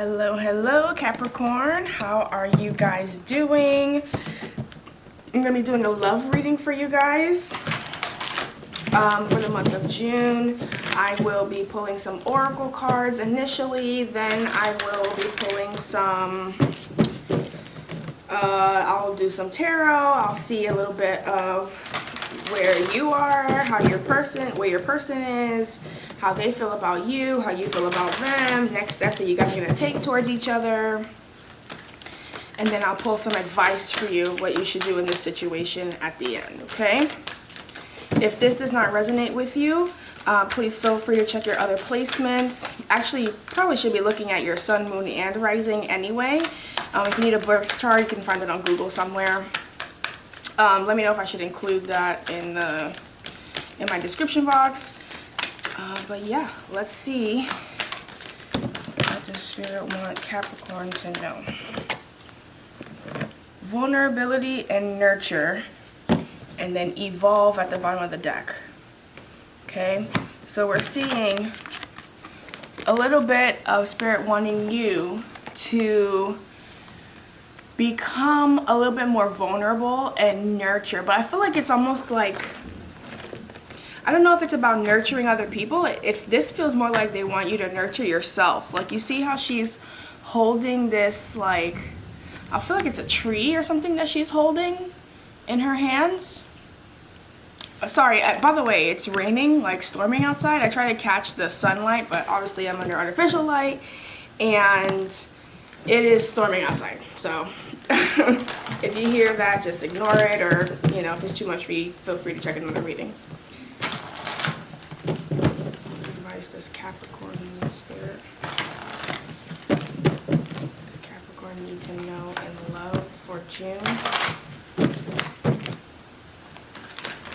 Hello, hello, Capricorn. How are you guys doing? I'm going to be doing a love reading for you guys for the month of June. I will be pulling some oracle cards initially, then I will be pulling some, I'll do some tarot. I'll see a little bit of where you are, where your person is, how they feel about you, how you feel about them, next steps that you guys are going to take towards each other. And then I'll pull some advice for you, what you should do in this situation at the end, okay? If this does not resonate with you, please feel free to check your other placements. Actually, you probably should be looking at your sun, moon, and rising anyway. If you need a birth chart, you can find it on Google somewhere. Let me know if I should include that in my description box. But yeah, let's see what the Spirit want Capricorn to know. Vulnerability and nurture, and then evolve at the bottom of the deck. Okay, so we're seeing a little bit of Spirit wanting you to become a little bit more vulnerable and nurture, but I feel like it's almost like, I don't know if it's about nurturing other people. If this feels more like they want you to nurture yourself. Like, you see how she's holding this, like, I feel like it's a tree or something that she's holding in her hands. Sorry, by the way, it's raining, like storming outside. I try to catch the sunlight, but obviously I'm under artificial light, and it is storming outside. So if you hear that, just ignore it, or, you know, if it's too much for you, feel free to check another reading. What advice does Capricorn need, Spirit? Does Capricorn need to know and love for June?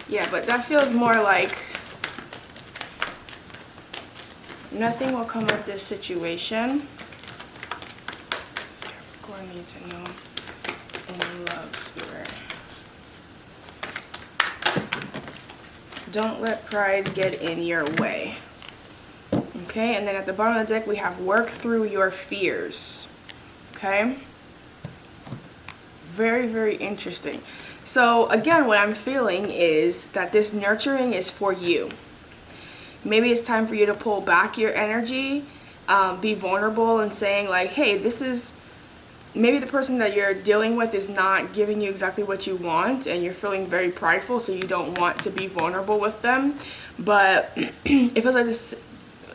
Yeah, but that feels more like nothing will come of this situation. Does Capricorn need to know and love, Spirit? Don't let pride get in your way. Okay, and then at the bottom of the deck we have work through your fears. Okay? Very, very interesting. So again, what I'm feeling is that this nurturing is for you. Maybe it's time for you to pull back your energy, be vulnerable and saying like, hey, this is, maybe the person that you're dealing with is not giving you exactly what you want, and you're feeling very prideful, so you don't want to be vulnerable with them. But it feels like this,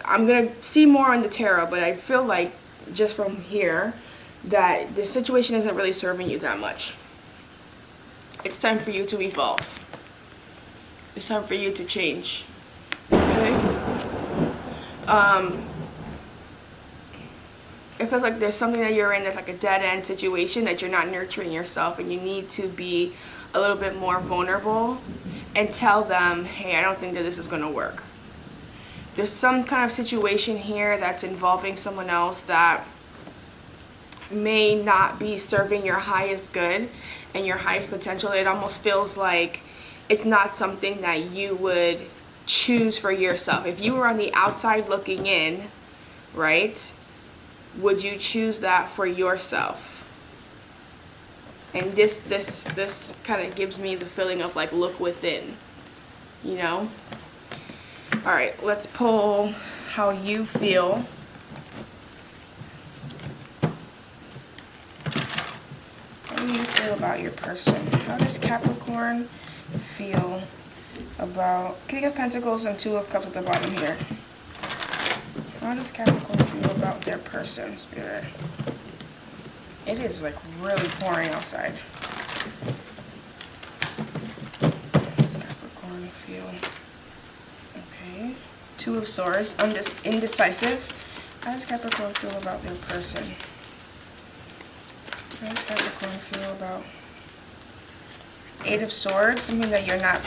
I'm going to see more on the tarot, but I feel like just from here that this situation isn't really serving you that much. It's time for you to evolve. It's time for you to change. Okay? It feels like there's something that you're in that's like a dead-end situation, that you're not nurturing yourself, and you need to be a little bit more vulnerable and tell them, hey, I don't think that this is going to work. There's some kind of situation here that's involving someone else that may not be serving your highest good and your highest potential. It almost feels like it's not something that you would choose for yourself. If you were on the outside looking in, right, would you choose that for yourself? And this kind of gives me the feeling of like, look within, you know? All right, let's pull how you feel. How do you feel about your person? How does Capricorn feel about King of Pentacles and Two of Cups at the bottom here? How does Capricorn feel about their person, Spirit? It is like really pouring outside. How does Capricorn feel? Okay. Two of Swords. I'm just indecisive. How does Capricorn feel about their person? How does Capricorn feel about Eight of Swords? Something that you're not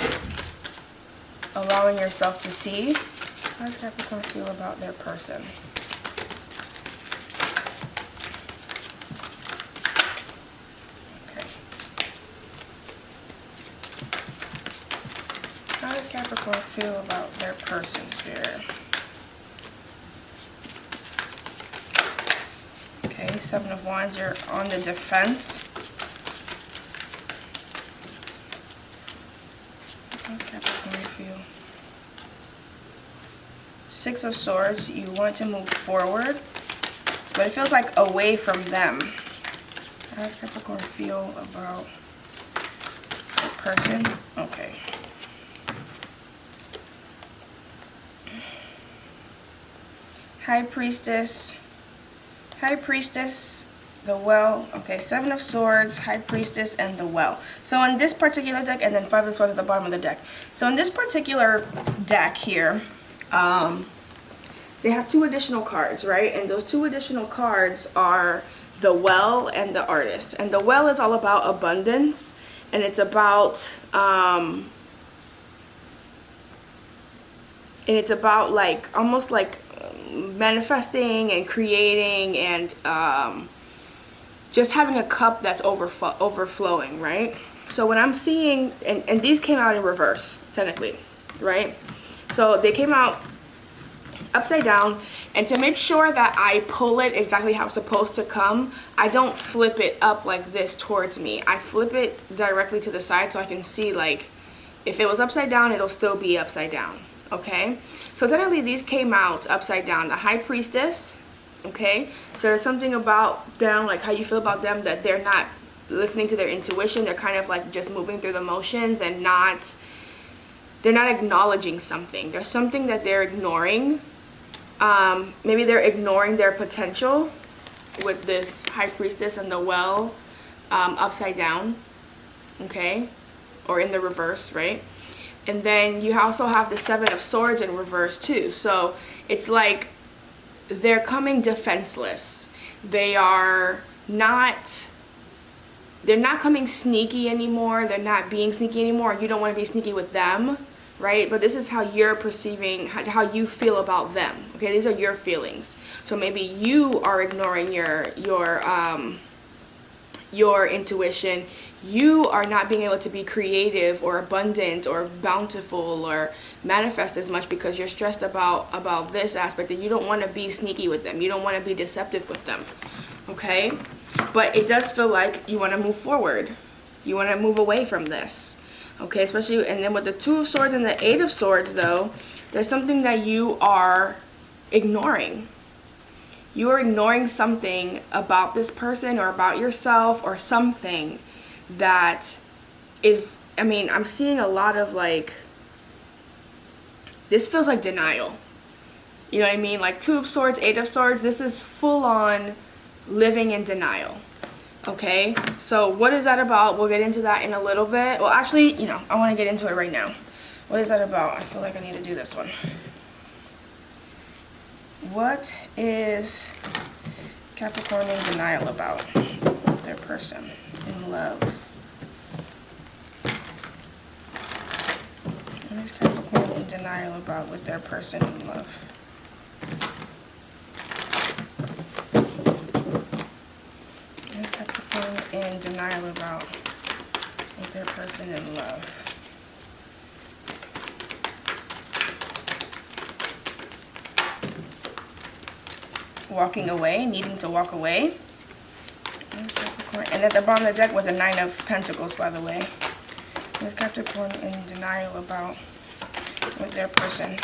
allowing yourself to see. How does Capricorn feel about their person? Okay. How does Capricorn feel about their person, Spirit? Okay, Seven of Wands, you're on the defense. How's Capricorn feel? Six of Swords, you want to move forward, but it feels like away from them. How does Capricorn feel about the person? Okay. High Priestess. High Priestess, the Well. Okay, Seven of Swords, High Priestess, and the Well. So in this particular deck, and then Five of Swords at the bottom of the deck. So in this particular deck here, they have two additional cards, right? And those two additional cards are the Well and the Artist. And the Well is all about abundance, and it's about like almost like manifesting and creating and just having a cup that's overflowing, right? So when I'm seeing, and these came out in reverse, technically, right? So they came out upside down, and to make sure that I pull it exactly how it's supposed to come, I don't flip it up like this towards me. I flip it directly to the side so I can see, like, if it was upside down, it'll still be upside down, okay? So technically these came out upside down. The High Priestess, okay? So there's something about them, like how you feel about them, that they're not listening to their intuition. They're kind of like just moving through the motions and they're not acknowledging something. There's something that they're ignoring. Maybe they're ignoring their potential with this High Priestess and the Well upside down, okay? Or in the reverse, right? And then you also have the Seven of Swords in reverse too. So it's like they're coming defenseless. They're not coming sneaky anymore. They're not being sneaky anymore. You don't want to be sneaky with them, right? But this is how you're perceiving, how you feel about them. Okay, these are your feelings. So maybe you are ignoring your intuition. You are not being able to be creative or abundant or bountiful or manifest as much because you're stressed about this aspect, and you don't want to be sneaky with them. You don't want to be deceptive with them, okay? But it does feel like you want to move forward. You want to move away from this, okay? Especially, and then with the Two of Swords and the Eight of Swords, though, there's something that you are ignoring. You are ignoring something about this person or about yourself or something that is, I mean, I'm seeing a lot of like, this feels like denial. You know what I mean? Like Two of Swords, Eight of Swords, this is full on living in denial. Okay, so what is that about? We'll get into that in a little bit. Well, actually, you know, I want to get into it right now. What is that about? I feel like I need to do this one. What is Capricorn in denial about? What's their person in love? What is Capricorn in denial about with their person in love? What is Capricorn in denial about with their person in love? Walking away, needing to walk away. And at the bottom of the deck was a Nine of Pentacles, by the way. What is Capricorn in denial about with their person?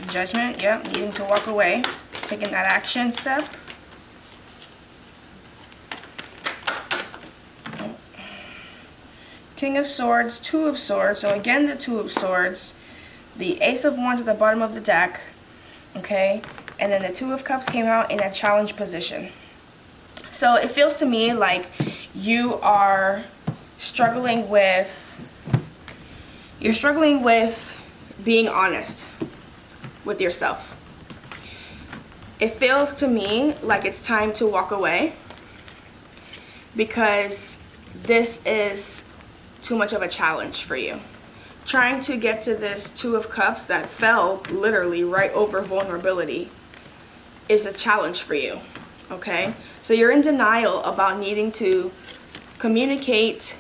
Judgment, yep, needing to walk away, taking that action step. King of Swords, Two of Swords. So again, the Two of Swords. The Ace of Wands at the bottom of the deck. Okay, and then the Two of Cups came out in a challenge position. So it feels to me like you are struggling with being honest with yourself. It feels to me like it's time to walk away because this is too much of a challenge for you. Trying to get to this Two of Cups that fell literally right over vulnerability is a challenge for you, okay? So you're in denial about needing to communicate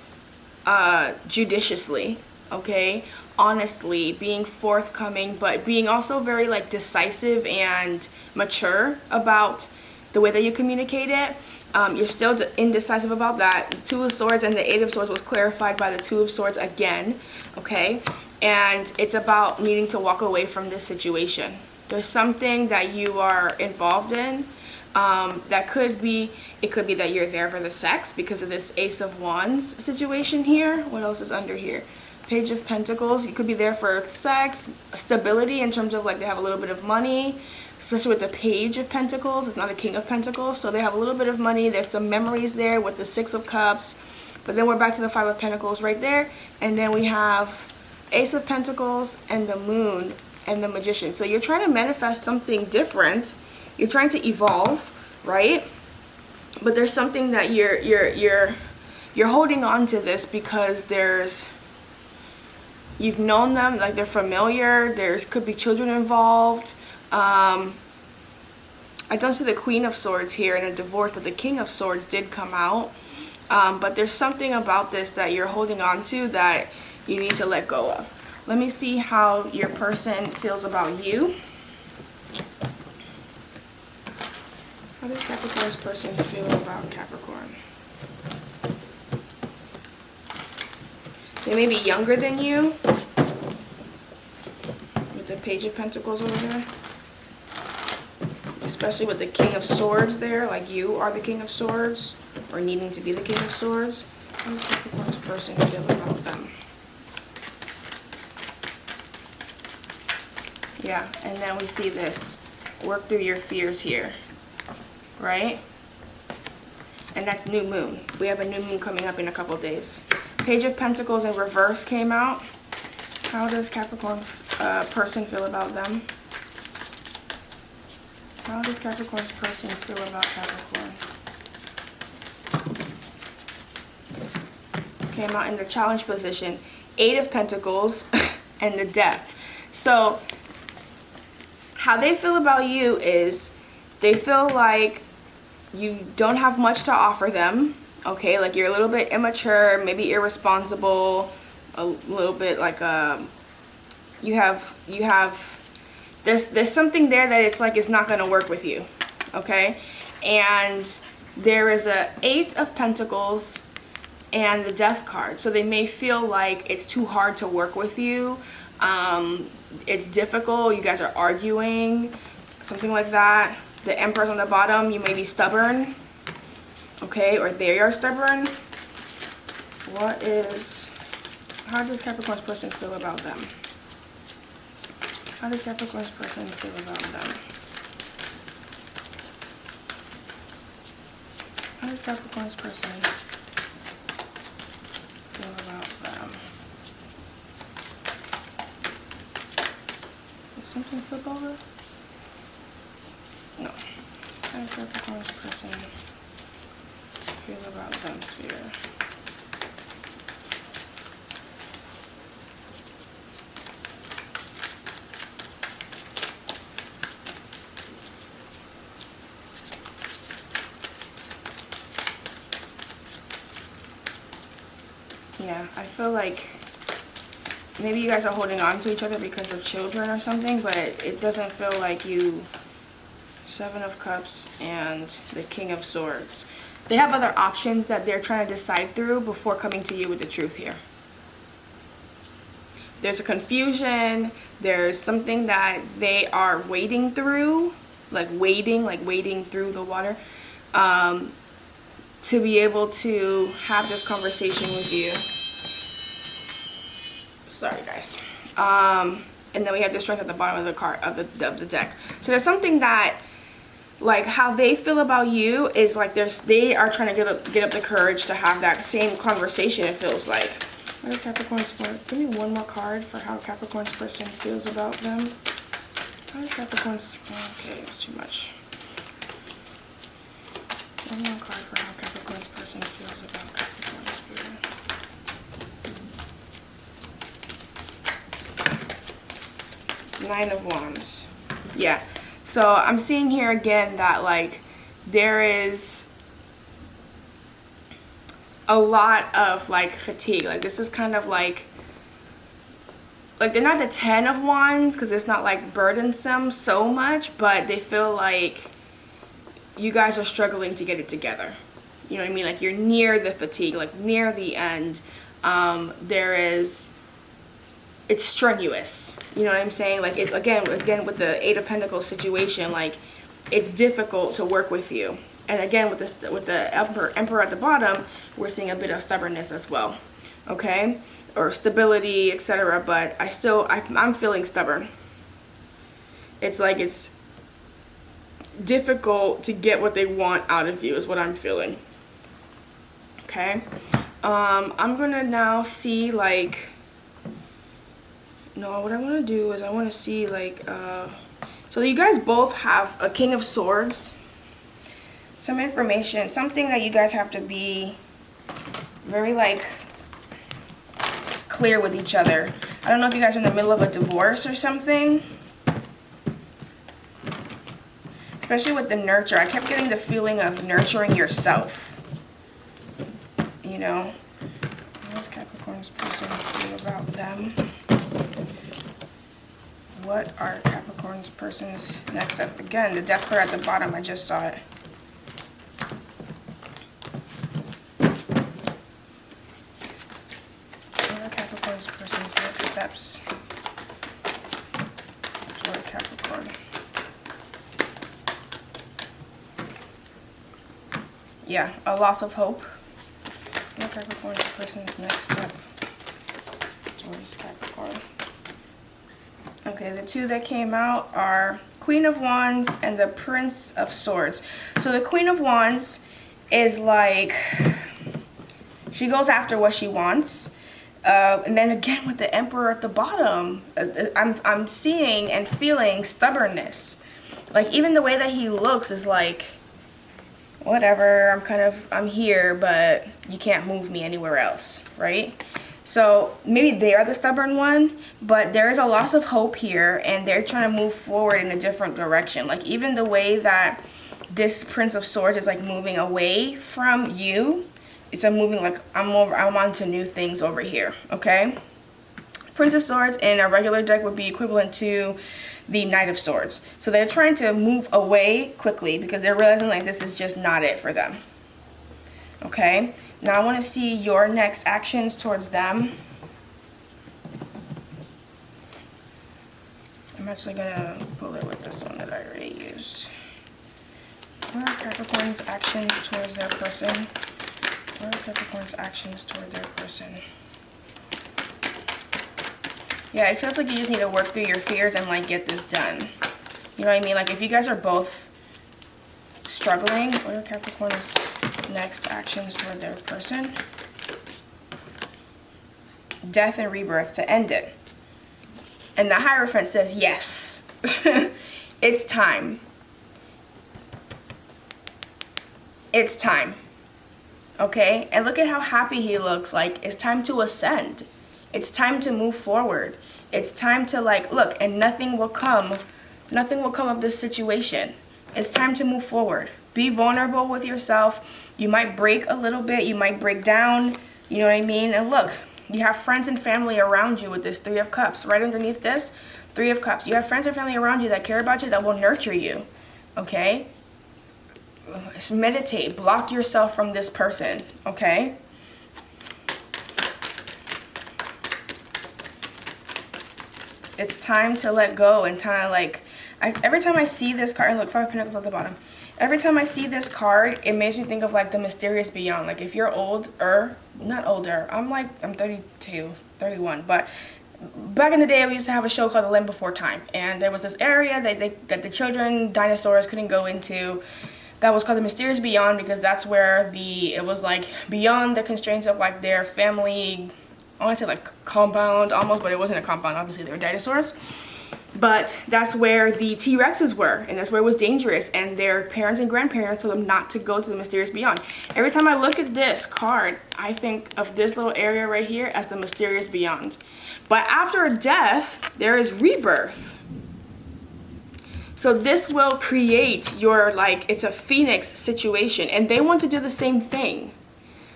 judiciously, okay? Honestly, being forthcoming, but being also very like decisive and mature about the way that you communicate it. You're still indecisive about that. The Two of Swords and the Eight of Swords was clarified by the Two of Swords again, okay? And it's about needing to walk away from this situation. There's something that you are involved in that could be, it could be that you're there for the sex because of this Ace of Wands situation here. What else is under here? Page of Pentacles. You could be there for sex, stability in terms of like they have a little bit of money, especially with the Page of Pentacles. It's not a King of Pentacles, so they have a little bit of money. There's some memories there with the Six of Cups, but then we're back to the Five of Pentacles right there, and then we have Ace of Pentacles and the Moon and the Magician. So you're trying to manifest something different. You're trying to evolve, right? But there's something that you're holding on to this because you've known them, like they're familiar. There's could be children involved. I don't see the Queen of Swords here in a divorce, but the King of Swords did come out. But there's something about this that you're holding on to that you need to let go of. Let me see how your person feels about you. How does Capricorn's person feel about Capricorn? They may be younger than you, with the Page of Pentacles over there. Especially with the King of Swords there, like you are the King of Swords, or needing to be the King of Swords. How does Capricorn's person feel about them? Yeah, and then we see this. Work through your fears here, right? And that's new moon. We have a new moon coming up in a couple days. Page of Pentacles in reverse came out. How does Capricorn person feel about them? How does Capricorn's person feel about Capricorn? Came out in the challenge position. Eight of Pentacles and the Death. So how they feel about you is they feel like you don't have much to offer them. Okay, like you're a little bit immature, maybe irresponsible, a little bit like there's something there that it's like it's not going to work with you. Okay, and there is a Eight of Pentacles and the Death card, so they may feel like it's too hard to work with you. It's difficult, you guys are arguing, something like that. The Emperor's on the bottom, you may be stubborn, okay, or they are stubborn. How does Capricorn's person feel about them? How does Capricorn's person feel about them? How does Capricorn's person feel about them? Did something flip over? No. How does Capricorn's person feel about them, Spirit? Yeah, I feel like maybe you guys are holding on to each other because of children or something, but it doesn't feel like you. Seven of Cups and the King of Swords. They have other options that they're trying to decide through before coming to you with the truth here. There's a confusion. There's something that they are wading through, like wading through the water, to be able to have this conversation with you. Sorry, guys. And then we have the Strength at the bottom of the card of the deck. So there's something that, like, how they feel about you is like they are trying to get up the courage to have that same conversation. It feels like. What is Capricorn's? Give me one more card for how Capricorn's person feels about them. How is Capricorn's? Okay, it's too much. One more card for how Capricorn's person feels about Capricorn's spirit. Nine of Wands. Yeah. So I'm seeing here again that like there is a lot of like fatigue. Like this is kind of like they're not the 10 of Wands because it's not like burdensome so much, but they feel like you guys are struggling to get it together. You know what I mean? Like you're near the fatigue, like near the end. It's strenuous. You know what I'm saying? Like it, again with the Eight of Pentacles situation, like it's difficult to work with you. And again with the Emperor at the bottom, we're seeing a bit of stubbornness as well. Okay? Or stability, etc. But I'm feeling stubborn. It's like it's difficult to get what they want out of you is what I'm feeling. Okay? I'm gonna now see like, no, what I want to do is I want to see like, so you guys both have a King of Swords. Some information, something that you guys have to be very like clear with each other. I don't know if you guys are in the middle of a divorce or something. Especially with the nurture. I kept getting the feeling of nurturing yourself. You know, what's Capricorn's person's feel about them? What are Capricorn's person's next step? Again, the Death card at the bottom, I just saw it. What are Capricorn's person's next steps toward Capricorn? Yeah, a loss of hope. What Capricorn's person's next step towards Capricorn? Okay, the two that came out are Queen of Wands and the Prince of Swords. So the Queen of Wands is like, she goes after what she wants. And then again with the Emperor at the bottom, I'm seeing and feeling stubbornness. Like even the way that he looks is like, whatever, I'm here, but you can't move me anywhere else, right? So maybe they are the stubborn one, but there is a loss of hope here, and they're trying to move forward in a different direction. Like even the way that this Prince of Swords is like moving away from you, it's a moving like I'm on to new things over here, okay? Prince of Swords in a regular deck would be equivalent to the Knight of Swords. So they're trying to move away quickly because they're realizing like this is just not it for them. Okay? Now I want to see your next actions towards them. I'm actually going to pull it with this one that I already used. What are Capricorn's actions towards their person? What are Capricorn's actions toward their person? Yeah, it feels like you just need to work through your fears and like get this done. You know what I mean? Like if you guys are both struggling, what are Capricorn's next actions toward their person? Death and rebirth to end it. And the Hierophant says yes. It's time. It's time. Okay? And look at how happy he looks. Like it's time to ascend. It's time to move forward. It's time to like, look, and nothing will come of this situation. It's time to move forward. Be vulnerable with yourself. You might break a little bit. You might break down. You know what I mean? And look, you have friends and family around you with this Three of Cups. Right underneath this, Three of Cups. You have friends and family around you that care about you, that will nurture you. Okay? Just meditate. Block yourself from this person. Okay? It's time to let go and kind of like, every time I see this card, and look, Five of Pentacles at the bottom. Every time I see this card, it makes me think of like the mysterious beyond. Like if you're older, not older, I'm 32, 31, but back in the day, we used to have a show called The Land Before Time, and there was this area that the children, dinosaurs, couldn't go into. That was called the mysterious beyond because that's where it was like beyond the constraints of like their family. I want to say like compound almost, but it wasn't a compound. Obviously, they were dinosaurs. But that's where the T-Rexes were, and that's where it was dangerous. And their parents and grandparents told them not to go to the mysterious beyond. Every time I look at this card, I think of this little area right here as the mysterious beyond. But after a death, there is rebirth. So this will create your, like, it's a phoenix situation. And they want to do the same thing.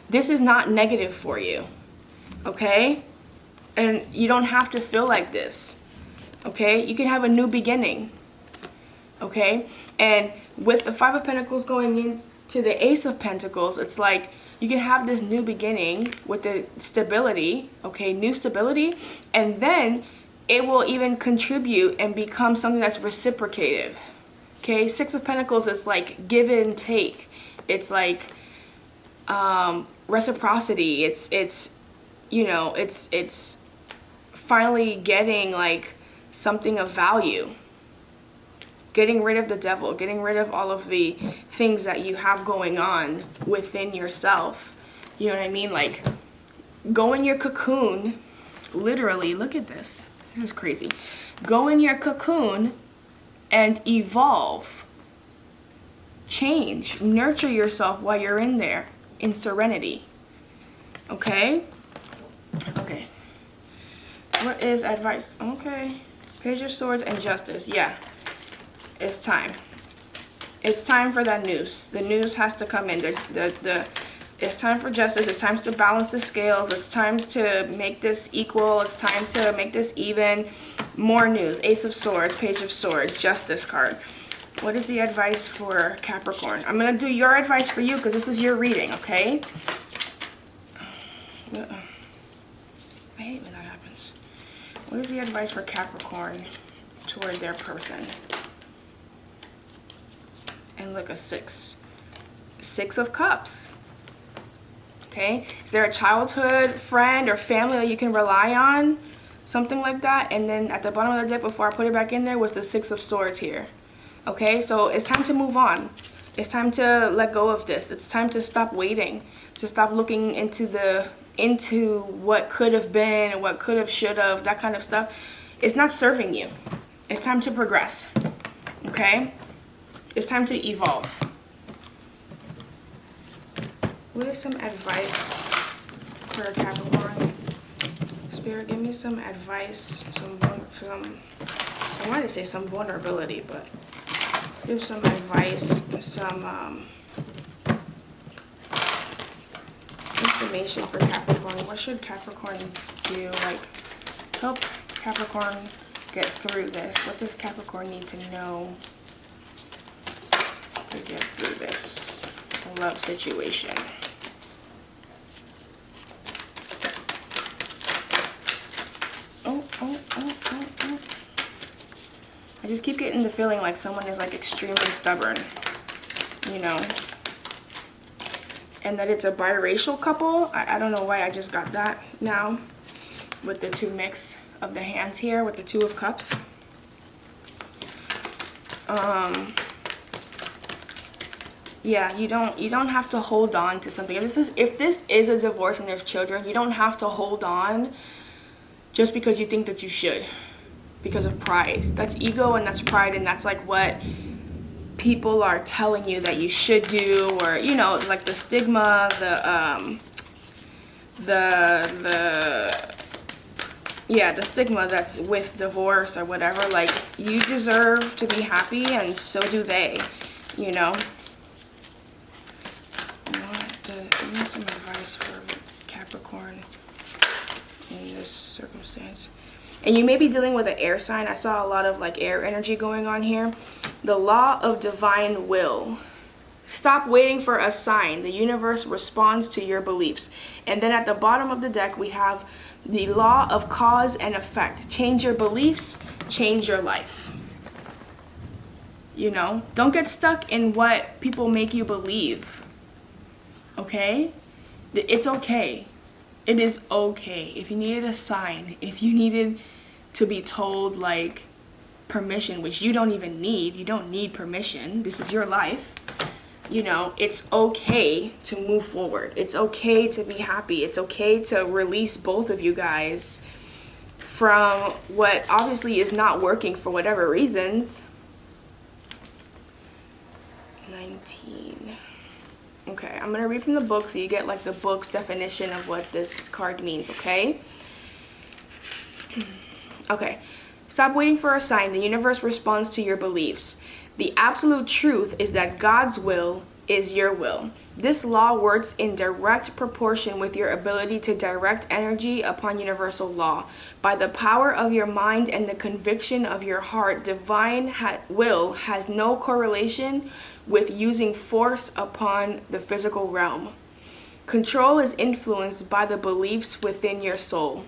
This is not negative for you. Okay? And you don't have to feel like this. Okay? You can have a new beginning. okay? And with the Five of Pentacles going into the Ace of Pentacles, it's like you can have this new beginning with the stability, okay, new stability, and then it will even contribute and become something that's reciprocative, okay? Six of Pentacles is like give and take. It's like reciprocity. It's you know, it's finally getting like something of value. Getting rid of the devil, getting rid of all of the things that you have going on within yourself. You know what I mean? Like, go in your cocoon, literally, look at this. This is crazy. Go in your cocoon and evolve. Change, nurture yourself while you're in there, in serenity. Okay? Okay. What is advice? Okay. Page of Swords and Justice. Yeah. It's time. It's time for that news. The news has to come in. It's time for justice. It's time to balance the scales. It's time to make this equal. It's time to make this even. More news. Ace of Swords, Page of Swords, Justice card. What is the advice for Capricorn? I'm going to do your advice for you because this is your reading, okay? I hate when that happens. What is the advice for Capricorn toward their person? And look, a six. Six of Cups. Okay? Is there a childhood friend or family that you can rely on? Something like that. And then at the bottom of the deck, before I put it back in there, was the Six of Swords here. Okay? So it's time to move on. It's time to let go of this. It's time to stop waiting. To stop looking into what could have been and what could have, should have, that kind of stuff. It's not serving you. It's time to progress. Okay? It's time to evolve. What is some advice for Capricorn? Spirit, give me some advice, I wanted to say some vulnerability, but let's give some advice, some information for Capricorn. What should Capricorn do? Like, help Capricorn get through this. What does Capricorn need to know to get through this love situation? Oh. I just keep getting the feeling like someone is like extremely stubborn, you know, and that it's a biracial couple. I don't know why I just got that now with the two mix of the hands here with the Two of Cups. Yeah, you don't have to hold on to something. If this is a divorce and there's children, you don't have to hold on just because you think that you should, because of pride. That's ego and that's pride, and that's like what people are telling you that you should do, or you know, like the stigma, the stigma that's with divorce or whatever. Like, you deserve to be happy, and so do they, you know. Give me some advice for Capricorn in this circumstance. And you may be dealing with an air sign. I saw a lot of like air energy going on here. The law of divine will. Stop waiting for a sign. The universe responds to your beliefs. And then at the bottom of the deck, we have the law of cause and effect. Change your beliefs, change your life. You know, don't get stuck in what people make you believe. Okay? It's okay. It is okay. If you needed a sign, if you needed to be told like permission, which you don't even need, you don't need permission. This is your life. You know, it's okay to move forward. It's okay to be happy. It's okay to release both of you guys from what obviously is not working for whatever reasons. 19. Okay, I'm going to read from the book so you get like the book's definition of what this card means, okay? Okay. Stop waiting for a sign. The universe responds to your beliefs. The absolute truth is that God's will is your will. This law works in direct proportion with your ability to direct energy upon universal law. By the power of your mind and the conviction of your heart, divine will has no correlation with using force upon the physical realm. Control is influenced by the beliefs within your soul.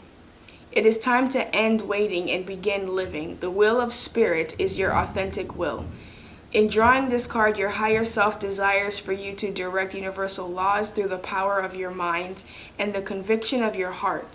It is time to end waiting and begin living. The will of spirit is your authentic will. In drawing this card, your higher self desires for you to direct universal laws through the power of your mind and the conviction of your heart.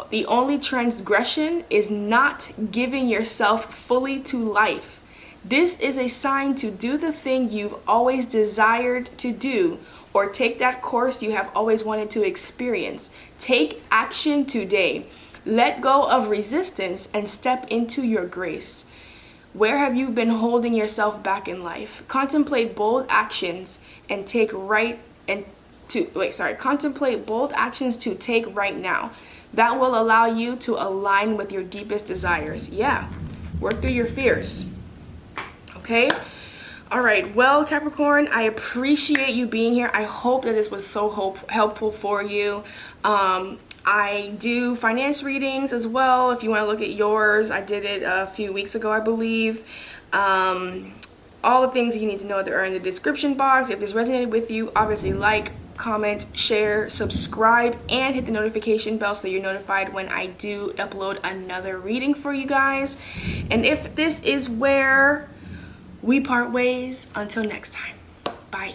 The only transgression is not giving yourself fully to life. This is a sign to do the thing you've always desired to do, or take that course you have always wanted to experience. Take action today. Let go of resistance and step into your grace. Where have you been holding yourself back in life? Contemplate bold actions and contemplate bold actions to take right now. That will allow you to align with your deepest desires. Yeah, work through your fears. Okay? All right, well, Capricorn, I appreciate you being here. I hope that this was so helpful for you. I do finance readings as well. If you want to look at yours, I did it a few weeks ago, I believe. All the things you need to know that are in the description box. If this resonated with you, obviously like, comment, share, subscribe, and hit the notification bell so you're notified when I do upload another reading for you guys. And if this is where we part ways, until next time, bye.